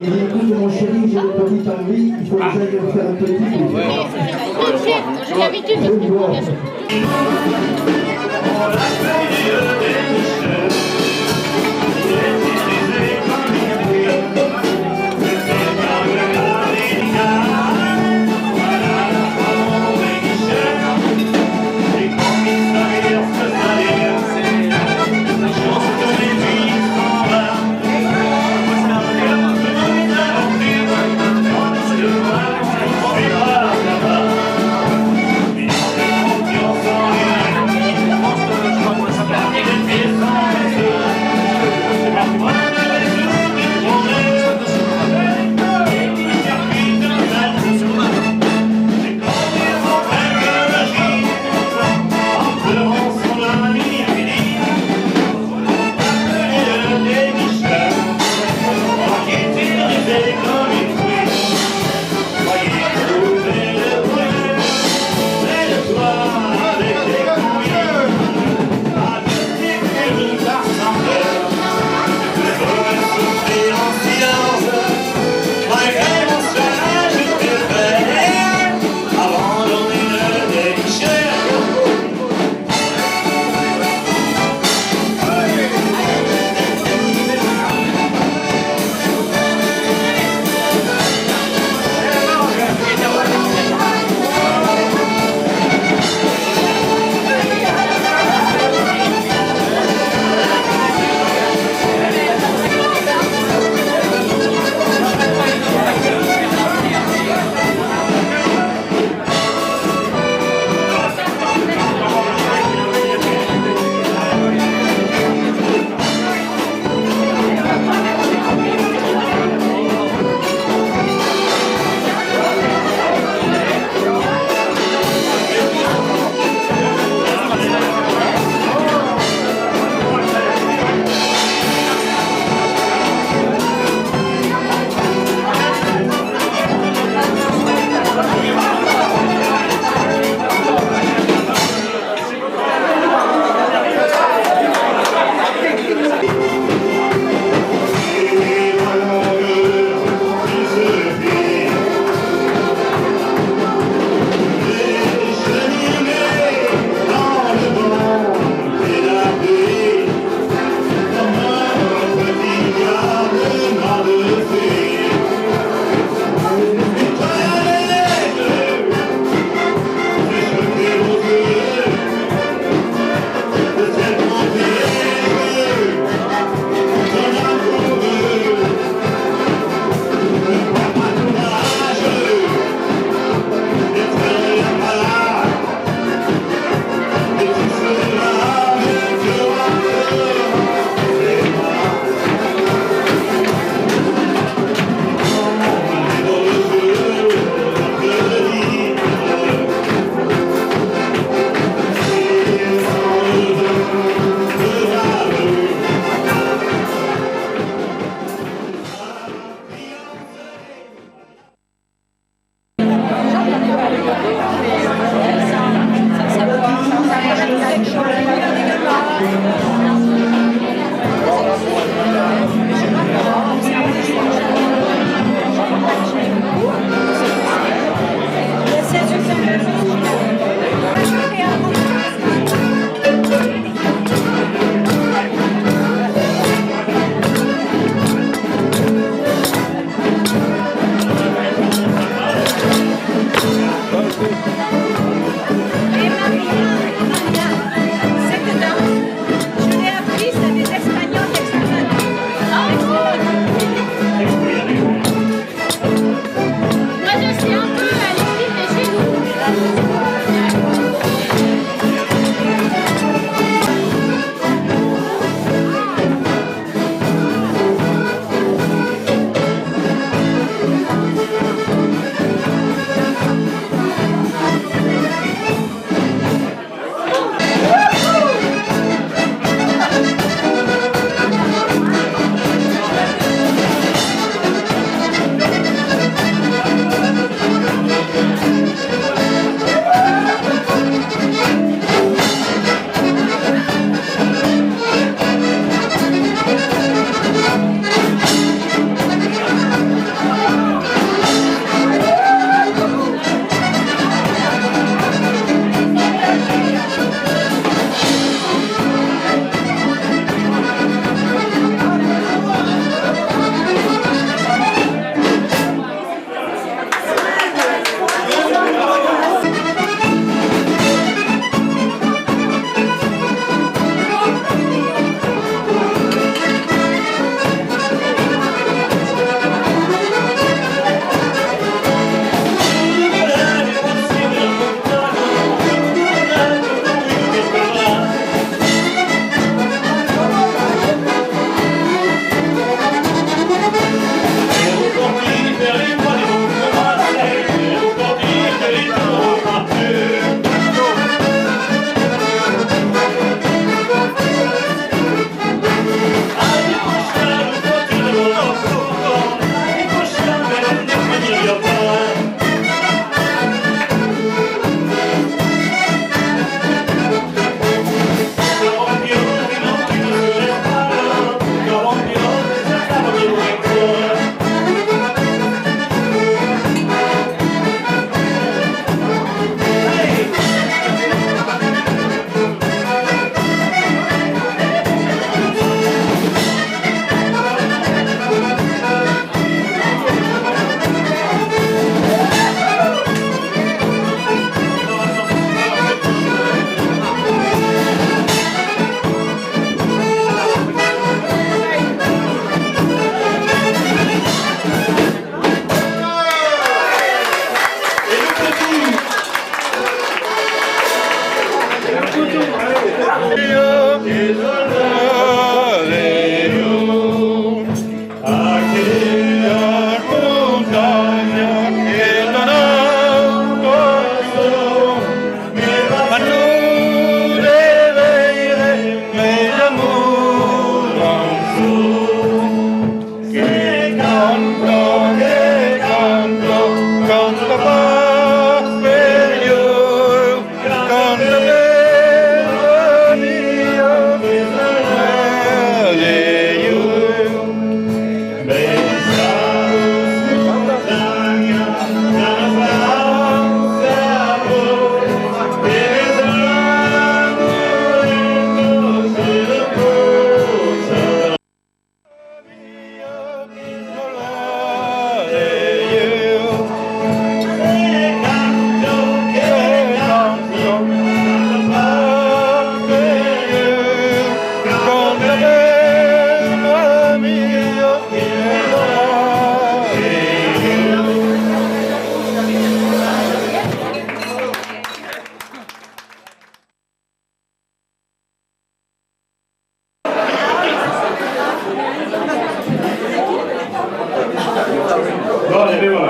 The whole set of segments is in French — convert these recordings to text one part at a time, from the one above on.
Il dit écoute mon chéri, j'ai une petite envie, il faut que j'aille me faire un petit goûter. J'ai l'habitude.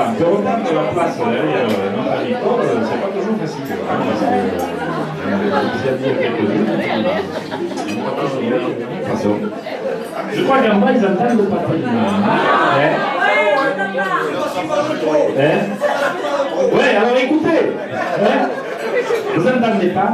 voilà, on peut reprendre la place derrière notre ami Paul, c'est pas toujours facile, hein, parce que vous avez dit quelques-unes, de toute façon. Je crois qu'en bas, ils entendent pas très bien. Oui, alors écoutez, vous n'entendez pas?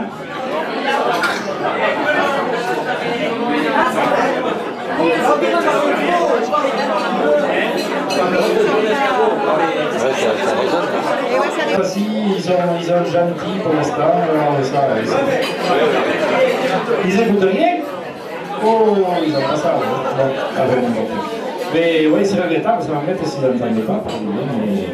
Si, ils sont gentils pour l'instant, ils écoutent rien? Oh, ils n'ont pas ça. Mais oui, c'est regrettable, parce qu'en fait, s'ils n'entendaient pas, pardon, mais...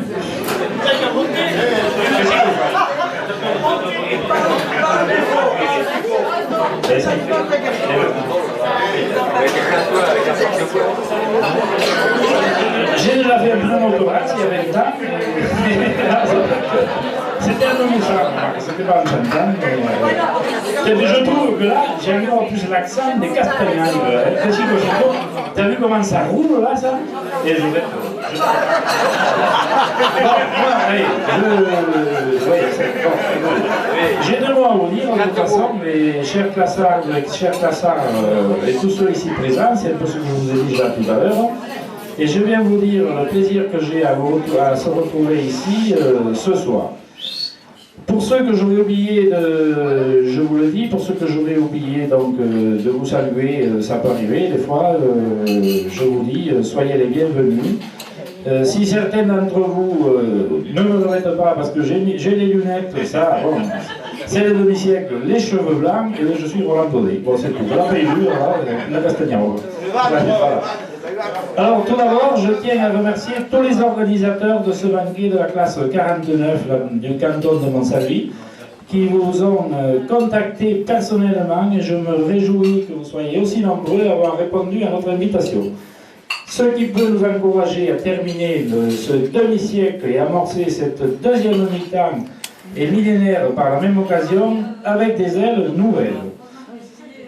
J'ai déjà fait un peu d'autorace, il y avait le temps, c'était un peu méchant, c'était pas un chantant, mais je trouve que là, j'ai encore plus l'accent des Castagnanes. T'as vu comment ça roule là, ça? Et je vais... J'ai deux mots à vous dire, de toute façon, mes chers classards et tous ceux ici présents, c'est un peu ce que je vous ai dit déjà tout à l'heure. Et je viens vous dire le plaisir que j'ai à se retrouver ici ce soir. Pour ceux que j'aurais oublié je vous le dis, pour ceux que j'aurais oublié donc, de vous saluer, ça peut arriver des fois, je vous dis, soyez les bienvenus. Si certains d'entre vous ne me le mettent pas parce que j'ai les lunettes, ça, bon, c'est le demi-siècle, les cheveux blancs, et là je suis Roland Daudet. Bon, c'est tout. Vous l'avez vu, la Castagnaro. Alors, tout d'abord, je tiens à remercier tous les organisateurs de ce banquet de la classe 49 du canton de Montsalvi qui vous ont contacté personnellement et je me réjouis que vous soyez aussi nombreux à avoir répondu à notre invitation. Ce qui peut nous encourager à terminer ce demi-siècle et amorcer cette deuxième mi-temps et millénaire par la même occasion avec des ailes nouvelles.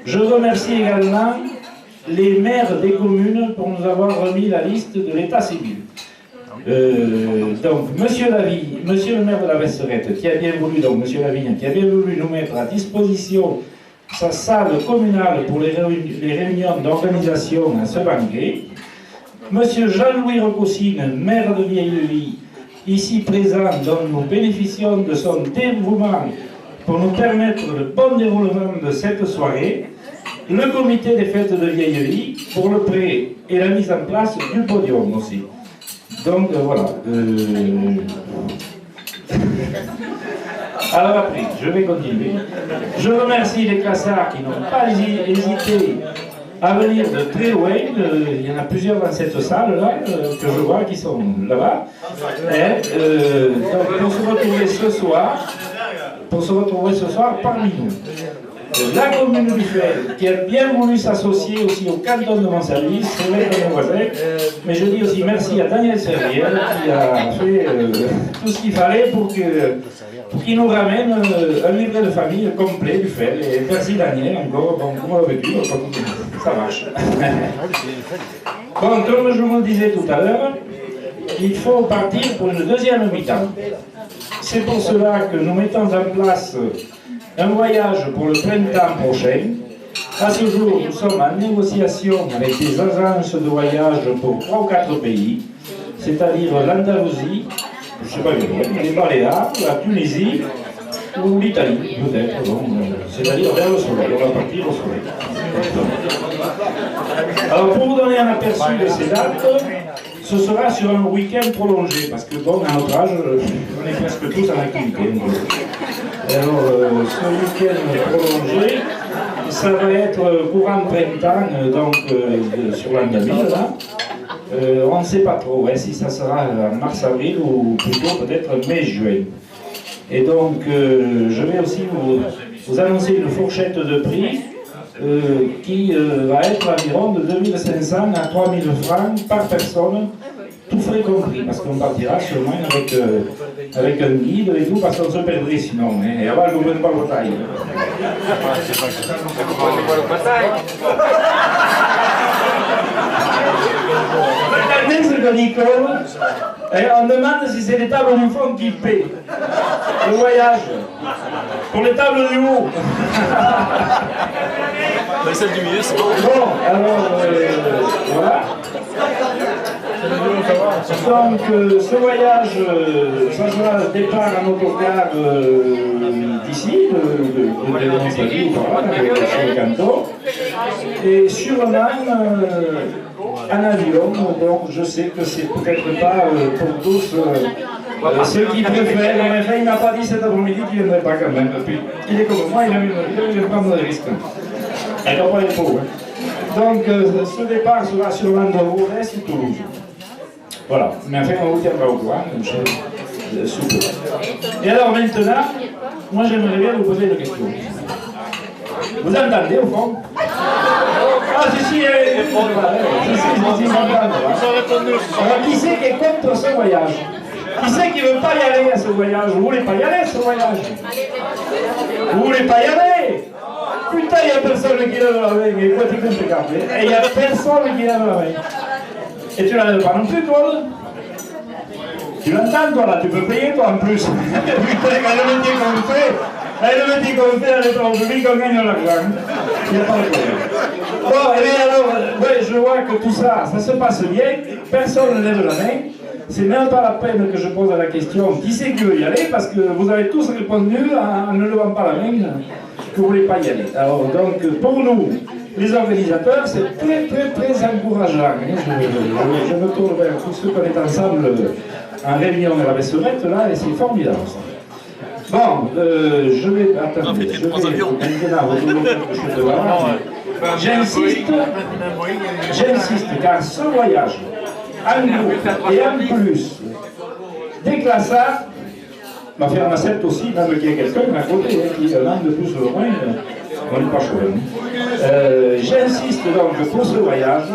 Je remercie également les maires des communes pour nous avoir remis la liste de l'état civil. Donc, Monsieur le maire de la Vesserette, qui a bien voulu, donc Monsieur Lavigne, qui a bien voulu nous mettre à disposition sa salle communale pour les réunions d'organisation à ce banquet. Monsieur Jean-Louis Recoussine, maire de Vieilleville, ici présent, dont nous bénéficions de son dévouement pour nous permettre le bon déroulement de cette soirée. Le comité des fêtes de Vieilleville pour le prêt et la mise en place du podium aussi. Donc voilà. Alors après, je vais continuer. Je remercie les classards qui n'ont pas hésité à venir de très loin. Il y en a plusieurs dans cette salle-là, que je vois qui sont là-bas. Donc pour se retrouver ce soir parmi nous. La commune du Fel, qui a bien voulu s'associer aussi au canton de Montsalvi, c'est vrai que mes voisins, mais je dis aussi merci à Daniel Serviel qui a fait tout ce qu'il fallait pour qu'il nous ramène un livret de famille complet du Fel. Et merci Daniel encore, bon, comment avez-vous, ça marche. Bon, comme je vous le disais tout à l'heure, il faut partir pour une deuxième mi-temps. C'est pour cela que nous mettons en place un voyage pour le printemps prochain. À ce jour, nous sommes en négociation avec des agences de voyage pour 3 ou 4 pays, c'est-à-dire l'Andalousie, je ne sais pas les Baléares, la Tunisie ou l'Italie, peut-être, c'est-à-dire vers le soleil, on va partir au soleil. Alors pour vous donner un aperçu de ces dates, ce sera sur un week-end prolongé, parce que bon, à notre âge, on est presque tous en activité. Alors, ce week-end prolongé, ça va être courant printemps, donc sur l'Andamine, là. On ne sait pas trop si ça sera en mars-avril ou plutôt peut-être mai-juin. Et donc, je vais aussi vous annoncer une fourchette de prix qui va être environ de 2500 à 3000 francs par personne, tout frais compris, parce qu'on partira sûrement avec un guide et tout, parce qu'on se perdrait sinon. Et avant, je ne vous prenne pas vos tailles. ce que Nicole, et on demande si c'est les tables du fond qui paient. Le voyage. Pour les tables du haut. Celle du milieu, c'est bon. Bon, alors, voilà. Donc, ce voyage, ça sera le départ en autocar d'ici, de Montpellier, voilà, sur le canton. Et sûrement en avion, donc je sais que c'est peut-être pas pour tous ceux qui préfèrent. En effet, il n'a pas dit cet après-midi qu'il ne viendrait pas quand même. Puis, il est comme moi, il a envie de prendre des risques. Il n'a pas les pauvres. Donc, ce départ sera sûrement de Rodez et Toulouse. Voilà, mais enfin, on vous tiendra au courant, sous peu. Et alors maintenant, moi j'aimerais bien vous poser une question. Vous entendez au fond? Ah, si, j'entends. Alors, qui c'est qui est contre ce voyage? Qui c'est qui ne veut pas y aller à ce voyage? Vous voulez pas y aller à ce voyage? Vous voulez pas y aller? Putain, il n'y a personne qui lève la main, mais quoi tu comptes regarder? Et il n'y a personne qui lève la main. Et tu la lèves pas non plus, toi? Tu l'entends, toi, là? Tu peux payer, toi, en plus. Putain, quand le métier qu'on fait, à l'état public, on gagne l'argent. Il n'y a pas de problème. Bon, et bien alors, ouais, je vois que tout ça, ça se passe bien, personne ne lève la main. C'est même pas la peine que je pose la question qui c'est qui veut y aller, parce que vous avez tous répondu en ne levant pas la main que vous ne voulez pas y aller. Alors, donc, pour nous, les organisateurs, c'est très encourageant. Hein. Je me tourne vers tous ceux qu'on est ensemble en réunion à la Besserette, là, et c'est formidable. Bon, je vais maintenant retourner quelque chose de là. J'insiste, car ce voyage, en groupe et en plus, déclassable, ma ferme accepte aussi, même qu'il y ait quelqu'un à côté, qui est un an de plus ou moins, on n'est pas chaud. J'insiste donc pour ce voyage.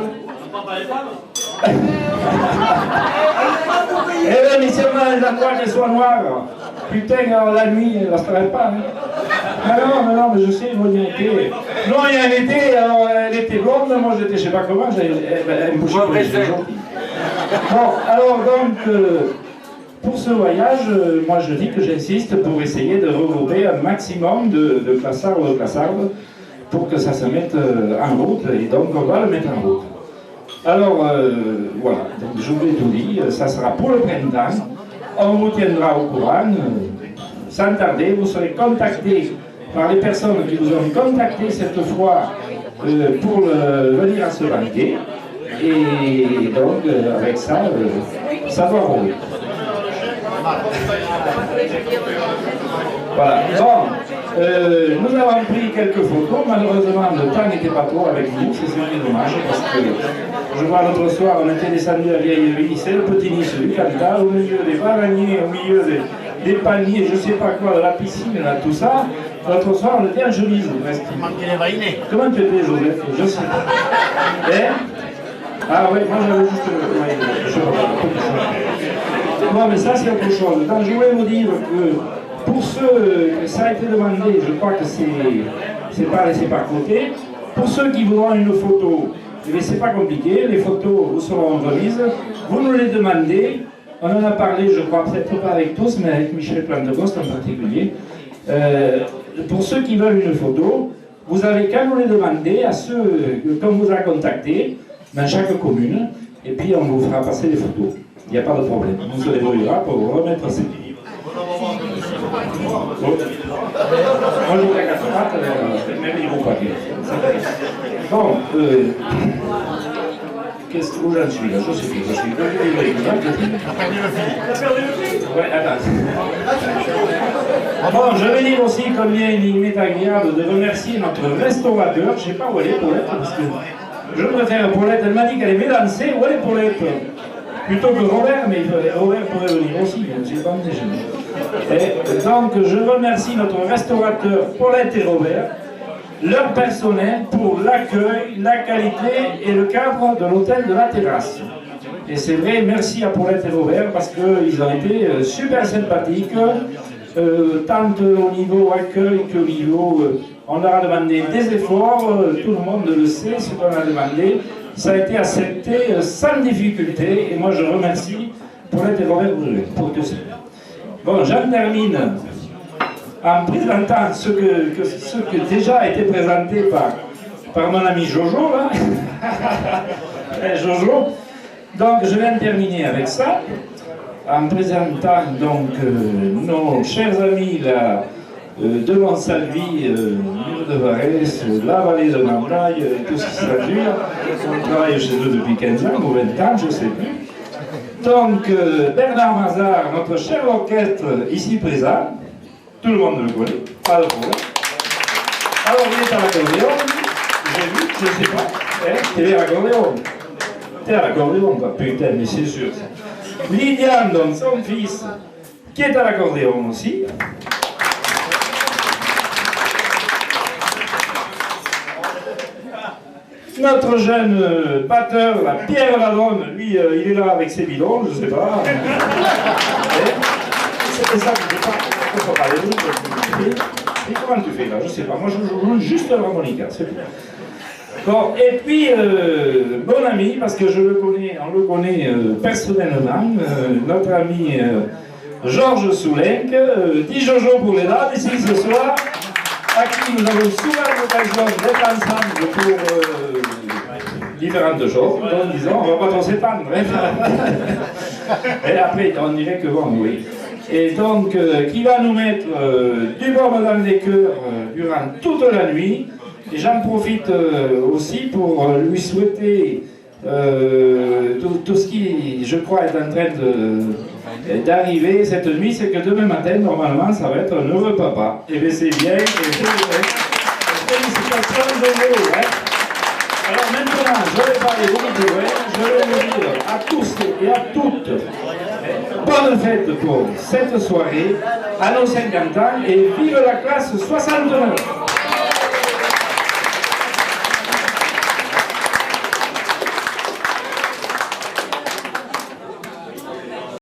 Eh bien, mais si on a les endroits qui soient noirs, putain, alors la nuit, elle ne se travaille pas. Hein. Non, mais je sais, moi, il y a été. Non, il y a un été, alors elle était blonde, moi j'étais, je ne sais pas comment, elle me bougeait pour les yeux. Bon, alors donc, pour ce voyage, moi je dis que j'insiste pour essayer de regrouper un maximum de classards ou de classardes pour que ça se mette en route, et donc on va le mettre en route. Alors, voilà, donc je vous l'ai tout dit, ça sera pour le printemps, on vous tiendra au courant, sans tarder, vous serez contactés par les personnes qui vous ont contacté cette fois pour venir à ce banquet, et donc avec ça, ça va rouler. Voilà. Bon, nous avons pris quelques photos. Malheureusement, le temps n'était pas trop avec nous. C'est dommage parce que je vois l'autre soir, on était descendu à Vieille-Vie. C'est le petit Nice du Cantal, au milieu des bananiers, au milieu des paniers, je ne sais pas quoi, de la piscine, là, tout ça. L'autre soir, on était en chemise. Comment tu étais, Joseph? Je sais pas. Eh? Ah oui, moi j'avais juste bon, mais ça c'est autre chose. Donc je voulais vous dire que pour ceux que ça a été demandé, je crois que c'est pas laissé par côté. Pour ceux qui voudront une photo, c'est pas compliqué, les photos vous seront remises. Vous nous les demandez. On en a parlé, je crois, peut-être pas avec tous, mais avec Michel Plantegost en particulier. Pour ceux qui veulent une photo, vous avez qu'à nous les demander à ceux qu'on vous a contactés dans chaque commune, et puis on vous fera passer les photos. Il n'y a pas de problème. On se débrouillera pour remettre ces livres. Moi, je voudrais qu'à ce patte, même ils ne vont pas dire. Bon, qu'est-ce que j'en suis là? Je sais plus, je suis ouais, attends. Bon, je vais dire aussi combien il m'est agréable de remercier notre restaurateur. Je ne sais pas où elle est, Paulette, parce que je préfère Paulette. Elle m'a dit qu'elle aimait danser. Où elle est, Paulette? Plutôt que Robert, mais Robert pourrait venir aussi, c'est pas déjeuner. Donc, je remercie notre restaurateur Paulette et Robert, leur personnel pour l'accueil, la qualité et le cadre de l'hôtel de la Terrasse. Et c'est vrai, merci à Paulette et Robert parce qu'ils ont été super sympathiques, tant au niveau accueil qu'au niveau... on leur a demandé des efforts, tout le monde le sait, ce qu'on a demandé. ça a été accepté sans difficulté, et moi je remercie Paulette et Robert Brûlé pour tout ça. Bon, j'en termine en présentant ce que déjà a été présenté par mon ami Jojo, là. Jojo. Donc je vais en terminer avec ça, en présentant donc nos chers amis là, de Montsalvi, Mur de Varese, la vallée de Mandaille, tout ce qui s'appelle. On travaille chez eux depuis 15 ans ou 20 ans, je ne sais plus. Donc Bernard Mazard, notre cher orchestre ici présent, tout le monde le connaît, pas de problème. Alors il est à l'accordéon, j'ai vu, je ne sais pas, hein, il est à l'accordéon. T'es à l'accordéon, quoi, putain, mais c'est sûr. Liliane, donc son fils, qui est à l'accordéon aussi. Notre jeune batteur, la Pierre Ladonne, lui, il est là avec ses bidons, je sais pas. C'est ça que je ne sais pas. Et comment tu fais là? Je sais pas. Moi, je joue juste l'harmonica, c'est tout. Bon, et puis, bon ami, parce que on le connaît personnellement, notre ami Georges Soulenc, dit Jojo pour les dames, ici ce soir, à qui nous avons souvent l'occasion d'être ensemble pour différentes choses, donc disons, on ne va pas trop s'étendre. Et après, on dirait que bon, oui. Et donc, qui va nous mettre du baume dans les cœurs durant toute la nuit. Et j'en profite aussi pour lui souhaiter tout ce qui, je crois, est en train d'arriver cette nuit, c'est que demain matin, normalement, ça va être un heureux papa. Et bien c'est bien, et c'est vrai. Félicitations de vous. Hein. Alors maintenant, je vais parler vous dire, je vais vous dire à tous et à toutes, bonne fête pour cette soirée, à nos 50 ans, et vive la classe 69.